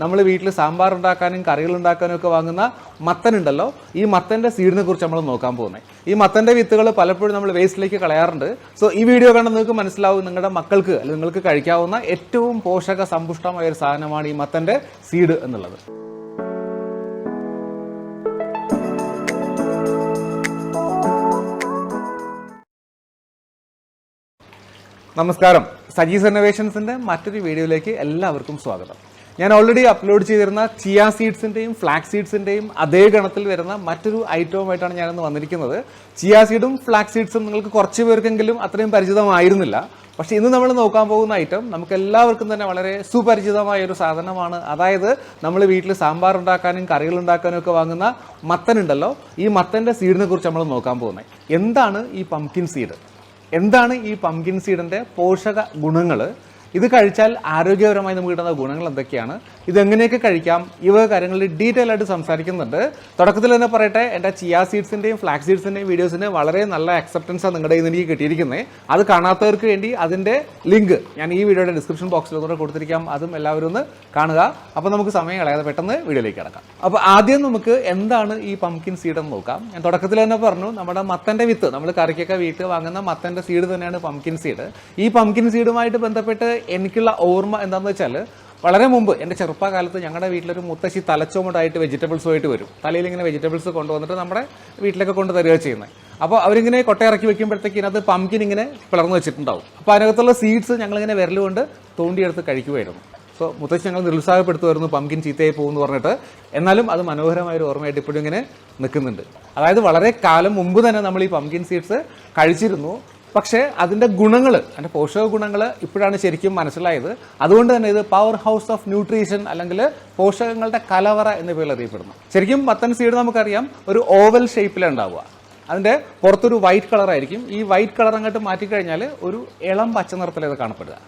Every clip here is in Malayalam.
നമ്മൾ വീട്ടിൽ സാമ്പാർ ഉണ്ടാക്കാനും കറികൾ ഉണ്ടാക്കാനും ഒക്കെ വാങ്ങുന്ന മത്തനുണ്ടല്ലോ, ഈ മത്തൻ്റെ സീഡിനെ കുറിച്ച് നമ്മൾ നോക്കാൻ പോകുന്നത്. ഈ മത്തൻ്റെ വിത്തുകൾ പലപ്പോഴും നമ്മൾ വേസ്റ്റിലേക്ക് കളയാറുണ്ട്. സോ ഈ വീഡിയോ കണ്ടാൽ നിങ്ങൾക്ക് മനസ്സിലാവും നിങ്ങളുടെ മക്കൾക്ക് അല്ലെങ്കിൽ നിങ്ങൾക്ക് കഴിക്കാവുന്ന ഏറ്റവും പോഷക സമ്പുഷ്ടമായ ഒരു സാധനമാണ് ഈ മത്തൻ്റെ സീഡ് എന്നുള്ളത്. നമസ്കാരം, സജീസ് ഇന്നോവേഷൻസിൻ്റെ മറ്റൊരു വീഡിയോയിലേക്ക് എല്ലാവർക്കും സ്വാഗതം. ഞാൻ ഓൾറെഡി അപ്ലോഡ് ചെയ്തിരുന്ന ചിയ സീഡ്സിൻ്റെയും ഫ്ലാക്സ് സീഡ്സിൻ്റെയും അതേ ഗണത്തിൽ വരുന്ന മറ്റൊരു ഐറ്റവുമായിട്ടാണ് ഞാനിന്ന് വന്നിരിക്കുന്നത്. ചിയ സീഡും ഫ്ലാക്സ് സീഡ്സും നിങ്ങൾക്ക് കുറച്ച് പേർക്കെങ്കിലും അത്രയും പരിചിതമായിരുന്നില്ല. പക്ഷേ ഇന്ന് നമ്മൾ നോക്കാൻ പോകുന്ന ഐറ്റം നമുക്ക് എല്ലാവർക്കും തന്നെ വളരെ സുപരിചിതമായ ഒരു സാധനമാണ്. അതായത് നമ്മൾ വീട്ടിൽ സാമ്പാർ ഉണ്ടാക്കാനും കറികൾ ഉണ്ടാക്കാനും ഒക്കെ വാങ്ങുന്ന മത്തനുണ്ടല്ലോ, ഈ മത്തൻ്റെ സീഡിനെ കുറിച്ച് നമ്മൾ നോക്കാൻ പോകുന്നത്. എന്താണ് ഈ പംകിൻ സീഡ്? എന്താണ് ഈ പംകിൻ സീഡിൻ്റെ പോഷക ഗുണങ്ങൾ? ഇത് കഴിച്ചാൽ ആരോഗ്യപരമായി നമുക്ക് കിട്ടുന്ന ഗുണങ്ങൾ എന്തൊക്കെയാണ്? ഇതെങ്ങനെയൊക്കെ കഴിക്കാം? ഇവ കാര്യങ്ങളിൽ ഡീറ്റെയിൽ ആയിട്ട് സംസാരിക്കുന്നുണ്ട്. തുടക്കത്തിൽ തന്നെ പറയട്ടെ, എൻ്റെ ചിയ സീഡ്സിൻ്റെയും ഫ്ലാക്സ് സീഡ്സിൻ്റെയും വീഡിയോസിന് വളരെ നല്ല അക്സെപ്റ്റൻസാണ് നിങ്ങളുടെ ഇന്ന് എനിക്ക് കിട്ടിയിരിക്കുന്നത്. അത് കാണാത്തവർക്ക് വേണ്ടി അതിൻ്റെ ലിങ്ക് ഞാൻ ഈ വീഡിയോയുടെ ഡിസ്ക്രിപ്ഷൻ ബോക്സിൽ ഒന്നുകൂടെ കൊടുത്തിരിക്കാം. അതും എല്ലാവരും ഒന്ന് കാണുക. അപ്പോൾ നമുക്ക് സമയം കളയാതെ പെട്ടെന്ന് വീഡിയോയിലേക്ക് കിടക്കാം. അപ്പോൾ ആദ്യം നമുക്ക് എന്താണ് ഈ പംകിൻ സീഡ് എന്ന് നോക്കാം. ഞാൻ തുടക്കത്തിൽ തന്നെ പറഞ്ഞു, നമ്മുടെ മത്തൻ്റെ വിത്ത്, നമ്മൾ കറിക്കൊക്കെ വീട്ടിൽ വാങ്ങുന്ന മത്തൻ്റെ സീഡ് തന്നെയാണ് പംകിൻ സീഡ്. ഈ പംകിൻ സീഡുമായിട്ട് ബന്ധപ്പെട്ട് എനിക്കുള്ള ഓർമ്മ എന്താണെന്ന് വെച്ചാൽ, വളരെ മുമ്പ് എൻ്റെ ചെറുപ്പകാലത്ത് ഞങ്ങളുടെ വീട്ടിലൊരു മുത്തശ്ശി തലച്ചോമുണ്ടായിട്ട് വെജിറ്റബിൾസുമായിട്ട് വരും. തലയിൽ ഇങ്ങനെ വെജിറ്റബിൾസ് കൊണ്ടുവന്നിട്ട് നമ്മുടെ വീട്ടിലൊക്കെ കൊണ്ട് തരിക ചെയ്യുന്നത്. അപ്പോൾ അവരിങ്ങനെ കൊട്ടയിറക്കി വെക്കുമ്പോഴത്തേക്ക് ഇതിനകത്ത് പംകിൻ ഇങ്ങനെ പിളർന്നു വെച്ചിട്ടുണ്ടാവും. അപ്പോൾ അതിനകത്തുള്ള സീഡ്സ് ഞങ്ങളിങ്ങനെ വിരലുകൊണ്ട് തോണ്ടിയെടുത്ത് കഴിക്കുമായിരുന്നു. സോ മുത്തശ്ശി ഞങ്ങൾ നിരുത്സാഹപ്പെടുത്തുമായിരുന്നു, പംകിൻ ചീത്തയായി പോകുമെന്ന് പറഞ്ഞിട്ട്. എന്നാലും അത് മനോഹരമായൊരു ഓർമ്മയായിട്ട് ഇപ്പോഴും ഇങ്ങനെ നിൽക്കുന്നുണ്ട്. അതായത് വളരെ കാലം മുമ്പ് തന്നെ നമ്മൾ ഈ പംകിൻ സീഡ്സ് കഴിച്ചിരുന്നു. പക്ഷേ അതിൻ്റെ ഗുണങ്ങൾ, അതിൻ്റെ പോഷക ഗുണങ്ങൾ ഇപ്പോഴാണ് ശരിക്കും മനസ്സിലായത്. അതുകൊണ്ട് തന്നെ ഇത് പവർ ഹൗസ് ഓഫ് ന്യൂട്രീഷൻ അല്ലെങ്കിൽ പോഷകങ്ങളുടെ കലവറ എന്ന പേരിൽ അറിയപ്പെടുന്നു. ശരിക്കും മത്തൻ സീഡ് നമുക്കറിയാം ഒരു ഓവൽ ഷേപ്പിലുണ്ടാവുക. അതിൻ്റെ പുറത്തൊരു വൈറ്റ് കളറായിരിക്കും. ഈ വൈറ്റ് കളർ അങ്ങോട്ട് മാറ്റിക്കഴിഞ്ഞാൽ ഒരു ഇളം പച്ച നിറത്തിലത് കാണപ്പെടുക.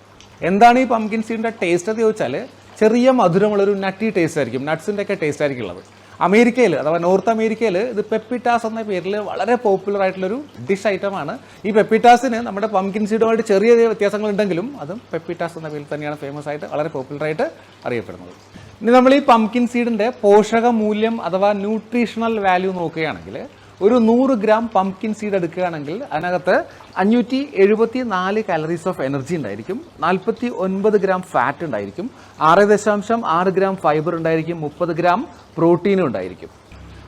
എന്താണ് ഈ പംകിൻ സീഡിൻ്റെ ടേസ്റ്റ് എന്ന് ചോദിച്ചാൽ, ചെറിയ മധുരമുള്ളൊരു നട്ടി ടേസ്റ്റ് ആയിരിക്കും. നട്ട്സിൻ്റെ ഒക്കെ ടേസ്റ്റ് ആയിരിക്കും ഉള്ളത്. അമേരിക്കയിൽ അഥവാ നോർത്ത് അമേരിക്കയിൽ ഇത് പെപ്പിറ്റാസ് എന്ന പേരിൽ വളരെ പോപ്പുലർ ആയിട്ടുള്ളൊരു ഡിഷ് ഐറ്റമാണ്. ഈ പെപ്പിറ്റാസിന് നമ്മുടെ പംകിൻ സീഡുമായിട്ട് ചെറിയ വ്യത്യാസങ്ങളുണ്ടെങ്കിലും അതും പെപ്പിറ്റാസ് എന്ന പേരിൽ തന്നെയാണ് ഫേമസ് ആയിട്ട് വളരെ പോപ്പുലറായിട്ട് അറിയപ്പെടുന്നത്. ഇനി നമ്മൾ ഈ പംകിൻ സീഡിൻ്റെ പോഷക മൂല്യം അഥവാ ന്യൂട്രീഷണൽ വാല്യൂ നോക്കുകയാണെങ്കിൽ, ഒരു 100 ഗ്രാം പംകിൻ സീഡ് എടുക്കുകയാണെങ്കിൽ അതിനകത്ത് 574 കാലറീസ് ഓഫ് എനർജി ഉണ്ടായിരിക്കും, 49 ഗ്രാം ഫാറ്റ് ഉണ്ടായിരിക്കും, 6.6 ഗ്രാം ഫൈബർ ഉണ്ടായിരിക്കും, 30 ഗ്രാം പ്രോട്ടീനും ഉണ്ടായിരിക്കും.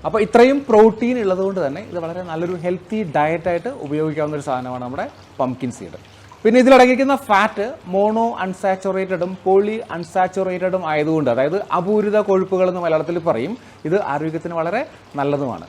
അപ്പോൾ ഇത്രയും പ്രോട്ടീൻ ഉള്ളതുകൊണ്ട് തന്നെ ഇത് വളരെ നല്ലൊരു ഹെൽത്തി ഡയറ്റായിട്ട് ഉപയോഗിക്കാവുന്ന ഒരു സാധനമാണ് നമ്മുടെ പംകിൻ സീഡ്. പിന്നെ ഇതിലടങ്ങിയിരിക്കുന്ന ഫാറ്റ് മോണോ അൺസാച്ചുറേറ്റഡും പോളി അൺസാച്ചുറേറ്റഡും ആയതുകൊണ്ട്, അതായത് അപൂരിത കൊഴുപ്പുകൾ എന്ന് മലയാളത്തിൽ പറയും, ഇത് ആരോഗ്യത്തിന് വളരെ നല്ലതുമാണ്.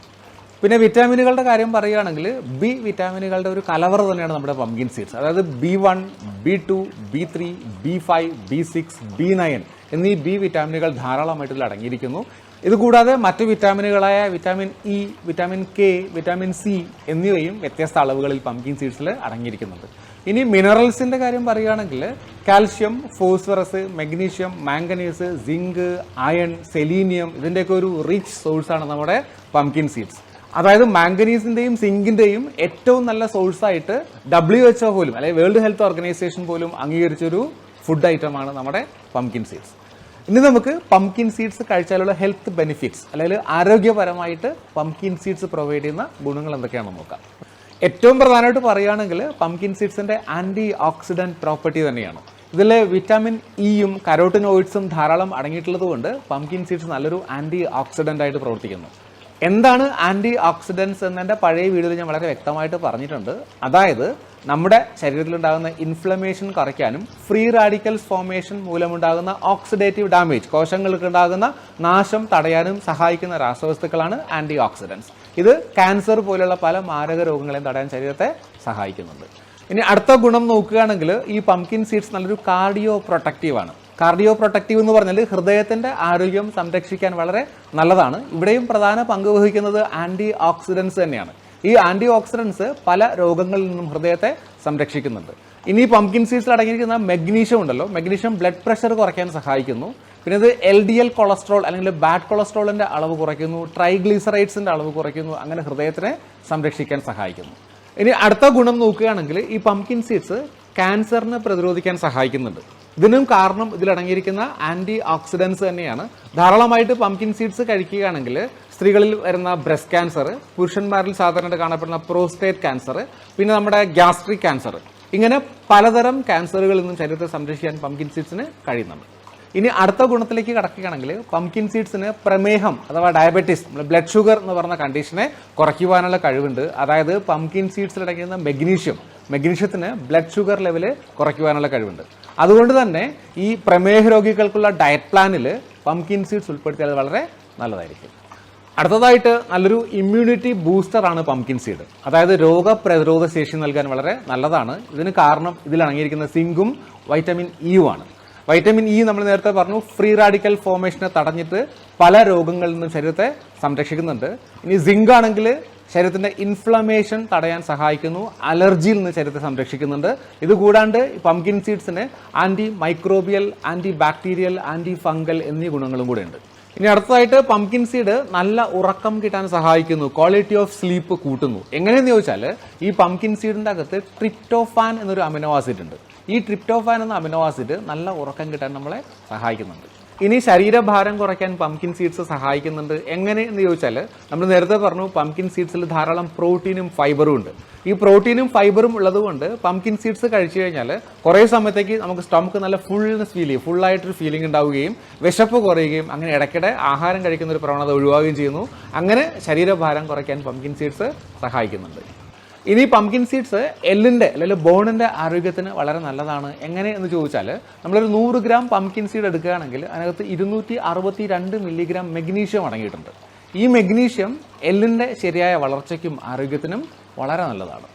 പിന്നെ വിറ്റാമിനുകളുടെ കാര്യം പറയുകയാണെങ്കിൽ, ബി വിറ്റാമിനുകളുടെ ഒരു കലവറ തന്നെയാണ് നമ്മുടെ പംകിൻ സീഡ്സ്. അതായത് B1, B2, B3, B5, B6, B9 എന്നീ ബി വിറ്റാമിനുകൾ ധാരാളമായിട്ട് ഇതിൽ അടങ്ങിയിരിക്കുന്നു. ഇതുകൂടാതെ മറ്റ് വിറ്റാമിനുകളായ vitamin E, vitamin K, vitamin C എന്നിവയും വ്യത്യസ്ത അളവുകളിൽ പംകിൻ സീഡ്സിൽ അടങ്ങിയിരിക്കുന്നുണ്ട്. ഇനി മിനറൽസിൻ്റെ കാര്യം പറയുകയാണെങ്കിൽ, calcium, phosphorus, magnesium, manganese, zinc, iron, selenium ഇതിൻ്റെയൊക്കെ ഒരു റിച്ച് സോഴ്സാണ് നമ്മുടെ പംകിൻ സീഡ്സ്. അതായത് മാംഗനീസിൻ്റെയും സിങ്കിൻ്റെയും ഏറ്റവും നല്ല സോഴ്സായിട്ട് WHO പോലും അല്ലെങ്കിൽ വേൾഡ് ഹെൽത്ത് ഓർഗനൈസേഷൻ പോലും അംഗീകരിച്ചൊരു ഫുഡ് ഐറ്റമാണ് നമ്മുടെ പംകിൻ സീഡ്സ്. ഇനി നമുക്ക് പംകിൻ സീഡ്സ് കഴിച്ചാലുള്ള ഹെൽത്ത് ബെനിഫിറ്റ്സ് അല്ലെങ്കിൽ ആരോഗ്യപരമായിട്ട് പംകിൻ സീഡ്സ് പ്രൊവൈഡ് ചെയ്യുന്ന ഗുണങ്ങൾ എന്തൊക്കെയാണെന്ന് നോക്കാം. ഏറ്റവും പ്രധാനമായിട്ട് പറയുകയാണെങ്കിൽ പംകിൻ സീഡ്സിൻ്റെ ആൻറ്റി ഓക്സിഡൻറ്റ് പ്രോപ്പർട്ടി തന്നെയാണ്. ഇതിൽ വിറ്റാമിൻ ഇയും കരോട്ടിനോയിഡ്സും ധാരാളം അടങ്ങിയിട്ടുള്ളത് കൊണ്ട് പംകിൻ സീഡ്സ് നല്ലൊരു ആൻറ്റി ഓക്സിഡൻ്റ് ആയിട്ട് പ്രവർത്തിക്കുന്നു. എന്താണ് ആൻറ്റി ഓക്സിഡൻസ് എന്നതിൻ്റെ പഴയ വീഡിയോയിൽ ഞാൻ വളരെ വ്യക്തമായിട്ട് പറഞ്ഞിട്ടുണ്ട്. അതായത് നമ്മുടെ ശരീരത്തിലുണ്ടാകുന്ന ഇൻഫ്ലമേഷൻ കുറയ്ക്കാനും ഫ്രീ റാഡിക്കൽസ് ഫോർമേഷൻ മൂലമുണ്ടാകുന്ന ഓക്സിഡേറ്റീവ് ഡാമേജ്, കോശങ്ങൾക്കുണ്ടാകുന്ന നാശം തടയാനും സഹായിക്കുന്ന രാസവസ്തുക്കളാണ് ആൻറ്റി ഓക്സിഡൻസ്. ഇത് ക്യാൻസർ പോലുള്ള പല മാരക രോഗങ്ങളെയും തടയാൻ ശരീരത്തെ സഹായിക്കുന്നുണ്ട്. ഇനി അടുത്ത ഗുണം നോക്കുകയാണെങ്കിൽ, ഈ പംകിൻ സീഡ്സ് നല്ലൊരു കാർഡിയോ പ്രൊട്ടക്റ്റീവാണ്. കാർഡിയോ പ്രൊട്ടക്റ്റീവ് എന്ന് പറഞ്ഞാൽ ഹൃദയത്തിൻ്റെ ആരോഗ്യം സംരക്ഷിക്കാൻ വളരെ നല്ലതാണ്. ഇവിടെയും പ്രധാന പങ്ക് വഹിക്കുന്നത് ആൻറ്റി ഓക്സിഡൻസ് തന്നെയാണ്. ഈ ആൻറ്റി ഓക്സിഡൻസ് പല രോഗങ്ങളിൽ നിന്നും ഹൃദയത്തെ സംരക്ഷിക്കുന്നുണ്ട്. ഇനി പംകിൻ സീഡ്സിൽ അടങ്ങിയിരിക്കുന്ന മെഗ്നീഷ്യം ഉണ്ടല്ലോ, മെഗ്നീഷ്യം ബ്ലഡ് പ്രഷർ കുറയ്ക്കാൻ സഹായിക്കുന്നു. പിന്നെ ഇത് LDL കൊളസ്ട്രോൾ അല്ലെങ്കിൽ ബാഡ് കൊളസ്ട്രോളിൻ്റെ അളവ് കുറയ്ക്കുന്നു, ട്രൈഗ്ലിസറൈഡ്സിൻ്റെ അളവ് കുറയ്ക്കുന്നു, അങ്ങനെ ഹൃദയത്തിനെ സംരക്ഷിക്കാൻ സഹായിക്കുന്നു. ഇനി അടുത്ത ഗുണം നോക്കുകയാണെങ്കിൽ, ഈ പംകിൻ സീഡ്സ് ക്യാൻസറിനെ പ്രതിരോധിക്കാൻ സഹായിക്കുന്നുണ്ട്. ഇതിനും കാരണം ഇതിലടങ്ങിയിരിക്കുന്ന ആൻറ്റി ഓക്സിഡൻസ് തന്നെയാണ്. ധാരാളമായിട്ട് പംകിൻ സീഡ്സ് കഴിക്കുകയാണെങ്കിൽ സ്ത്രീകളിൽ വരുന്ന ബ്രസ്റ്റ് ക്യാൻസർ, പുരുഷന്മാരിൽ സാധാരണ കാണപ്പെടുന്ന പ്രോസ്റ്റേറ്റ് ക്യാൻസർ, പിന്നെ നമ്മുടെ ഗ്യാസ്ട്രിക് ക്യാൻസർ, ഇങ്ങനെ പലതരം ക്യാൻസറുകളിൽ നിന്നും ശരീരത്തെ സംരക്ഷിക്കാൻ പംകിൻ സീഡ്സിന് കഴിയുന്നുണ്ട്. ഇനി അടുത്ത ഗുണത്തിലേക്ക് കടക്കുകയാണെങ്കിൽ പംകിൻ സീഡ്സിന് പ്രമേഹം അഥവാ ഡയബറ്റീസ്, ബ്ലഡ് ഷുഗർ എന്ന് പറഞ്ഞ കണ്ടീഷനെ കുറയ്ക്കുവാനുള്ള കഴിവുണ്ട്. അതായത് പംകിൻ സീഡ്സിലടങ്ങിയിരുന്ന മെഗ്നീഷ്യത്തിന് ബ്ലഡ് ഷുഗർ ലെവല് കുറയ്ക്കുവാനുള്ള കഴിവുണ്ട്. അതുകൊണ്ട് തന്നെ ഈ പ്രമേഹ രോഗികൾക്കുള്ള ഡയറ്റ് പ്ലാനിൽ പംകിൻ സീഡ്സ് ഉൾപ്പെടുത്തിയാൽ വളരെ നല്ലതായിരിക്കും. അടുത്തതായിട്ട് നല്ലൊരു ഇമ്മ്യൂണിറ്റി ബൂസ്റ്ററാണ് പംകിൻ സീഡ്. അതായത് രോഗപ്രതിരോധ ശേഷി നൽകാൻ വളരെ നല്ലതാണ്. ഇതിന് കാരണം ഇതിലടങ്ങിയിരിക്കുന്ന സിങ്കും വൈറ്റമിൻ ഇയുമാണ്. വൈറ്റമിൻ ഇ നമ്മൾ നേരത്തെ പറഞ്ഞു ഫ്രീ റാഡിക്കൽ ഫോർമേഷനെ തടഞ്ഞിട്ട് പല രോഗങ്ങളിൽ നിന്നും ശരീരത്തെ സംരക്ഷിക്കുന്നുണ്ട്. ഇനി സിങ്ക് ആണെങ്കിൽ ശരീരത്തിന്റെ ഇൻഫ്ലമേഷൻ തടയാൻ സഹായിക്കുന്നു, അലർജിയിൽ നിന്ന് ശരീരത്തെ സംരക്ഷിക്കുന്നുണ്ട്. ഇതുകൂടാണ്ട് പംകിൻ സീഡ്സിന് anti microbial, anti bacterial, anti fungal എന്നീ ഗുണങ്ങളും കൂടെ ഉണ്ട്. ഇനി അടുത്തതായിട്ട് പംകിൻ സീഡ് നല്ല ഉറക്കം കിട്ടാൻ സഹായിക്കുന്നു, ക്വാളിറ്റി ഓഫ് സ്ലീപ്പ് കൂട്ടുന്നു. എങ്ങനെയെന്ന് ചോദിച്ചാൽ ഈ പംകിൻ സീഡിന്റെ അകത്ത് ട്രിപ്റ്റോഫാൻ എന്നൊരു അമിനോ ആസിഡ് ഉണ്ട്. ഈ ട്രിപ്റ്റോഫാൻ എന്ന അമിനോ ആസിഡ് നല്ല ഉറക്കം കിട്ടാൻ നമ്മളെ സഹായിക്കുന്നുണ്ട്. ഇനി ശരീരഭാരം കുറയ്ക്കാൻ പംകിൻ സീഡ്സ് സഹായിക്കുന്നുണ്ട്. എങ്ങനെ എന്ന് ചോദിച്ചാൽ നമ്മൾ നേരത്തെ പറഞ്ഞു പംകിൻ സീഡ്സിൽ ധാരാളം പ്രോട്ടീനും ഫൈബറും ഉണ്ട്. ഈ പ്രോട്ടീനും ഫൈബറും ഉള്ളതുകൊണ്ട് പംകിൻ സീഡ്സ് കഴിച്ചു കഴിഞ്ഞാൽ കുറേ സമയത്തേക്ക് നമുക്ക് സ്റ്റൊമക്ക് നല്ല ഫുൾനെസ് ഫീൽ ചെയ്യും, ഫുള്ളായിട്ടൊരു ഫീലിംഗ് ഉണ്ടാവുകയും വിശപ്പ് കുറയുകയും അങ്ങനെ ഇടയ്ക്കിടെ ആഹാരം കഴിക്കുന്ന ഒരു പ്രവണത ഒഴിവാകുകയും ചെയ്യുന്നു. അങ്ങനെ ശരീരഭാരം കുറയ്ക്കാൻ പംകിൻ സീഡ്സ് സഹായിക്കുന്നുണ്ട്. ഇനി പംകിൻ സീഡ്സ് എല്ലിൻ്റെ അല്ലെങ്കിൽ ബോണിൻ്റെ ആരോഗ്യത്തിന് വളരെ നല്ലതാണ്. എങ്ങനെ എന്ന് ചോദിച്ചാൽ നമ്മളൊരു 100 ഗ്രാം പംകിൻ സീഡ് എടുക്കുകയാണെങ്കിൽ അതിനകത്ത് 262 മില്ലിഗ്രാം മെഗ്നീഷ്യം അടങ്ങിയിട്ടുണ്ട്. ഈ മെഗ്നീഷ്യം എല്ലിൻ്റെ ശരിയായ വളർച്ചയ്ക്കും ആരോഗ്യത്തിനും വളരെ നല്ലതാണ്.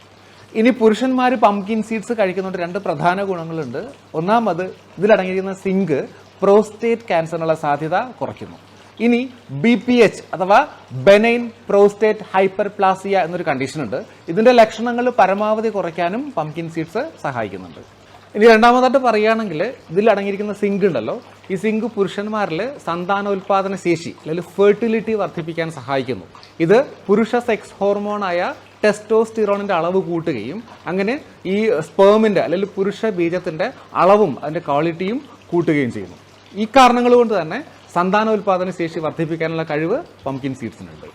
ഇനി പുരുഷന്മാർ പംകിൻ സീഡ്സ് കഴിക്കുന്നതുകൊണ്ട് 2 പ്രധാന ഗുണങ്ങളുണ്ട്. ഒന്നാമത് ഇതിലടങ്ങിയിരിക്കുന്ന സിങ്ക് പ്രോസ്റ്റേറ്റ് ക്യാൻസറിനുള്ള സാധ്യത കുറയ്ക്കുന്നു. ഇനി BPH അഥവാ ബെനൈൻ പ്രോസ്റ്റേറ്റ് ഹൈപ്പർപ്ലാസിയ എന്നൊരു കണ്ടീഷൻ ഉണ്ട്. ഇതിന്റെ ലക്ഷണങ്ങൾ പരമാവധി കുറയ്ക്കാനും പംകിൻ സീഡ്സ് സഹായിക്കുന്നുണ്ട്. ഇനി രണ്ടാമതായിട്ട് പറയുകയാണെങ്കിൽ ഇതിൽ അടങ്ങിയിരിക്കുന്ന സിങ്ക് ഉണ്ടല്ലോ, ഈ സിങ്ക് പുരുഷന്മാരിൽ സന്താനോൽപാദന ശേഷി അല്ലെങ്കിൽ ഫെർട്ടിലിറ്റി വർദ്ധിപ്പിക്കാൻ സഹായിക്കുന്നു. ഇത് പുരുഷ സെക്സ് ഹോർമോണായ ടെസ്റ്റോസ്റ്റിറോണിന്റെ അളവ് കൂട്ടുകയും അങ്ങനെ ഈ സ്പേമിന്റെ അല്ലെങ്കിൽ പുരുഷ ബീജത്തിന്റെ അളവും അതിന്റെ ക്വാളിറ്റിയും കൂട്ടുകയും ചെയ്യുന്നു. ഈ കാരണങ്ങൾ കൊണ്ട് തന്നെ സന്താനോൽപാദന ശേഷി വർദ്ധിപ്പിക്കാനുള്ള കഴിവ് പംകിൻ സീഡ്സിനുണ്ട്.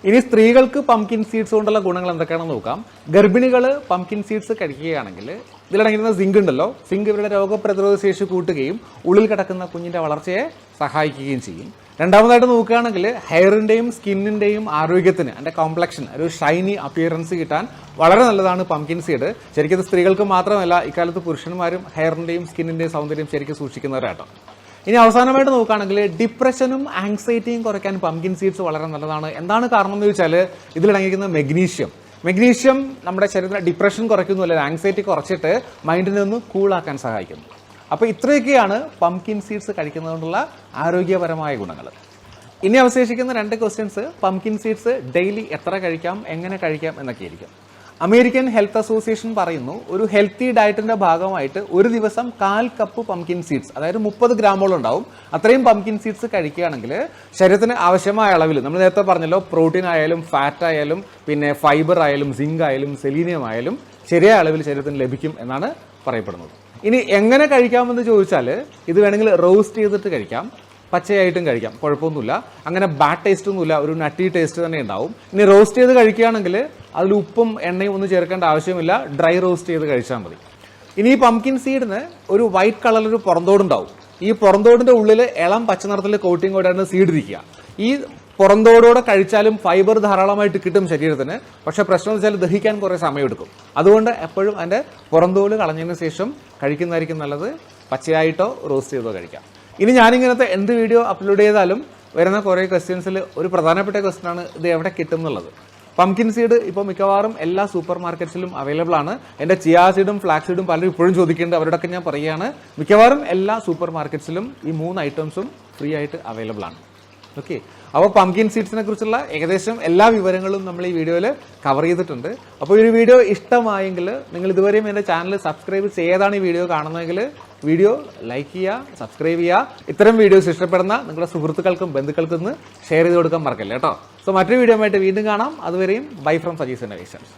ഇനി സ്ത്രീകൾക്ക് പംകിൻ സീഡ്സ് കൊണ്ടുള്ള ഗുണങ്ങൾ എന്തൊക്കെയാണെന്ന് നോക്കാം. ഗർഭിണികൾ പംകിൻ സീഡ്സ് കഴിക്കുകയാണെങ്കിൽ ഇതിലടങ്ങിയിരുന്ന സിങ്ക് ഉണ്ടല്ലോ, സിങ്ക് ഇവരുടെ രോഗപ്രതിരോധ ശേഷി കൂട്ടുകയും ഉള്ളിൽ കിടക്കുന്ന കുഞ്ഞിന്റെ വളർച്ചയെ സഹായിക്കുകയും ചെയ്യും. രണ്ടാമതായിട്ട് നോക്കുകയാണെങ്കിൽ ഹെയറിന്റെയും സ്കിന്നിന്റെയും ആരോഗ്യത്തിന്, അതിന്റെ കോംപ്ലക്ഷൻ, ഒരു ഷൈനി അപ്പിയറൻസ് കിട്ടാൻ വളരെ നല്ലതാണ് പംകിൻ സീഡ്. ശരിക്കും സ്ത്രീകൾക്ക് മാത്രമല്ല, ഇക്കാലത്ത് പുരുഷന്മാരും ഹെയറിന്റെയും സ്കിന്നിന്റെയും സൗന്ദര്യം ശരിക്കും സൂക്ഷിക്കുന്നവരാട്ടോ. ഇനി അവസാനമായിട്ട് നോക്കുകയാണെങ്കിൽ ഡിപ്രഷനും ആങ്സൈറ്റിയും കുറയ്ക്കാൻ പംകിൻ സീഡ്സ് വളരെ നല്ലതാണ്. എന്താണ് കാരണം എന്ന് ചോദിച്ചാൽ ഇതിലടങ്ങിയിരിക്കുന്ന മെഗ്നീഷ്യം നമ്മുടെ ശരീരത്തിലെ ഡിപ്രഷൻ കുറയ്ക്കുന്നു, അല്ലെങ്കിൽ ആങ്സൈറ്റി കുറച്ചിട്ട് മൈൻഡിനെ ഒന്ന് കൂളാക്കാൻ സഹായിക്കുന്നു. അപ്പോൾ ഇത്രയൊക്കെയാണ് പംകിൻ സീഡ്സ് കഴിക്കുന്നതുകൊണ്ടുള്ള ആരോഗ്യപരമായ ഗുണങ്ങൾ. ഇനി അവശേഷിക്കുന്ന 2 ക്വസ്റ്റ്യൻസ്, പംകിൻ സീഡ്സ് ഡെയിലി എത്ര കഴിക്കാം, എങ്ങനെ കഴിക്കാം എന്നൊക്കെ ആയിരിക്കും. അമേരിക്കൻ ഹെൽത്ത് അസോസിയേഷൻ പറയുന്നു ഒരു ഹെൽത്തി ഡയറ്റിന്റെ ഭാഗമായിട്ട് ഒരു ദിവസം 1/4 കപ്പ് പംകിൻ സീഡ്സ്, അതായത് 30 ഗ്രാമോളം ഉണ്ടാവും, അത്രയും പംകിൻ സീഡ്സ് കഴിക്കുകയാണെങ്കിൽ ശരീരത്തിന് ആവശ്യമായ അളവിൽ, നമ്മൾ നേരത്തെ പറഞ്ഞല്ലോ, പ്രോട്ടീൻ ആയാലും ഫാറ്റ് ആയാലും പിന്നെ ഫൈബർ ആയാലും സിങ്ക് ആയാലും സെലീനിയം ആയാലും ശരിയായ അളവിൽ ശരീരത്തിന് ലഭിക്കും എന്നാണ് പറയപ്പെടുന്നത്. ഇനി എങ്ങനെ കഴിക്കാമെന്ന് ചോദിച്ചാൽ ഇത് വേണമെങ്കിൽ റോസ്റ്റ് ചെയ്തിട്ട് കഴിക്കാം, പച്ചയായിട്ടും കഴിക്കാം, കുഴപ്പമൊന്നുമില്ല. അങ്ങനെ ബാഡ് ടേസ്റ്റ് ഒന്നുമില്ല, ഒരു നട്ടി ടേസ്റ്റ് തന്നെ ഉണ്ടാവും. ഇനി റോസ്റ്റ് ചെയ്ത് കഴിക്കുകയാണെങ്കിൽ അതിൽ ഉപ്പും എണ്ണയും ഒന്നും ചേർക്കേണ്ട ആവശ്യമില്ല, ഡ്രൈ റോസ്റ്റ് ചെയ്ത് കഴിച്ചാൽ മതി. ഇനി ഈ പംകിൻ സീഡിന് ഒരു വൈറ്റ് കളറിലൊരു പുറന്തോടുണ്ടാവും. ഈ പുറന്തോടിന്റെ ഉള്ളിൽ ഇളം പച്ച നിറത്തിൽ കോട്ടിങ് കൊണ്ടാണ് സീഡ് ഇരിക്കുക. ഈ പുറന്തോടോടെ കഴിച്ചാലും ഫൈബർ ധാരാളമായിട്ട് കിട്ടും ശരീരത്തിന്. പക്ഷേ പ്രശ്നം എന്ന് വെച്ചാൽ ദഹിക്കാൻ കുറേ സമയമെടുക്കും. അതുകൊണ്ട് എപ്പോഴും അതിൻ്റെ പുറന്തോട് കളഞ്ഞതിന് ശേഷം കഴിക്കുന്നതായിരിക്കും നല്ലത്. പച്ചയായിട്ടോ റോസ്റ്റ് ചെയ്തോ കഴിക്കാം. ഇനി ഞാനിങ്ങനത്തെ എന്ത് വീഡിയോ അപ്ലോഡ് ചെയ്താലും വരുന്ന കുറേ ക്വസ്റ്റ്യൻസിൽ ഒരു പ്രധാനപ്പെട്ട ക്വസ്റ്റ്യനാണ് ഇത് എവിടെ കിട്ടും എന്നുള്ളത്. പംകിൻ സീഡ് ഇപ്പോൾ മിക്കവാറും എല്ലാ സൂപ്പർ മാർക്കറ്റ്സിലും അവൈലബിൾ ആണ്. എൻ്റെ ചിയാ സീഡും ഫ്ലാക്സ് സീഡും പലരും ഇപ്പോഴും ചോദിക്കുന്നുണ്ട്, അവരോടൊക്കെ ഞാൻ പറയുകയാണ്, മിക്കവാറും എല്ലാ സൂപ്പർ മാർക്കറ്റ്സിലും ഈ 3 ഐറ്റംസും ഫ്രീ ആയിട്ട് അവൈലബിൾ ആണ്. ഓക്കെ, അപ്പോൾ പംകിൻ സീഡ്സിനെ കുറിച്ചുള്ള ഏകദേശം എല്ലാ വിവരങ്ങളും നമ്മൾ ഈ വീഡിയോയിൽ കവർ ചെയ്തിട്ടുണ്ട്. അപ്പോൾ ഈ ഒരു വീഡിയോ ഇഷ്ടമായെങ്കിൽ നിങ്ങൾ ഇതുവരെയും എൻ്റെ ചാനൽ സബ്സ്ക്രൈബ് ചെയ്താണ് ഈ വീഡിയോ കാണുന്നതെങ്കിൽ വീഡിയോ ലൈക്ക് ചെയ്യുക, സബ്സ്ക്രൈബ് ചെയ്യുക. ഇത്തരം വീഡിയോസ് ഇഷ്ടപ്പെടുന്ന നിങ്ങളുടെ സുഹൃത്തുക്കൾക്കും ബന്ധുക്കൾക്കും ഷെയർ ചെയ്ത് കൊടുക്കാൻ മറക്കല്ലേ കേട്ടോ. സോ മറ്റൊരു വീഡിയോ ആയിട്ട് വീണ്ടും കാണാം. അതുവരെയും ബൈ ഫ്രം സജീസ് ഇന്നോവേഷൻസ്.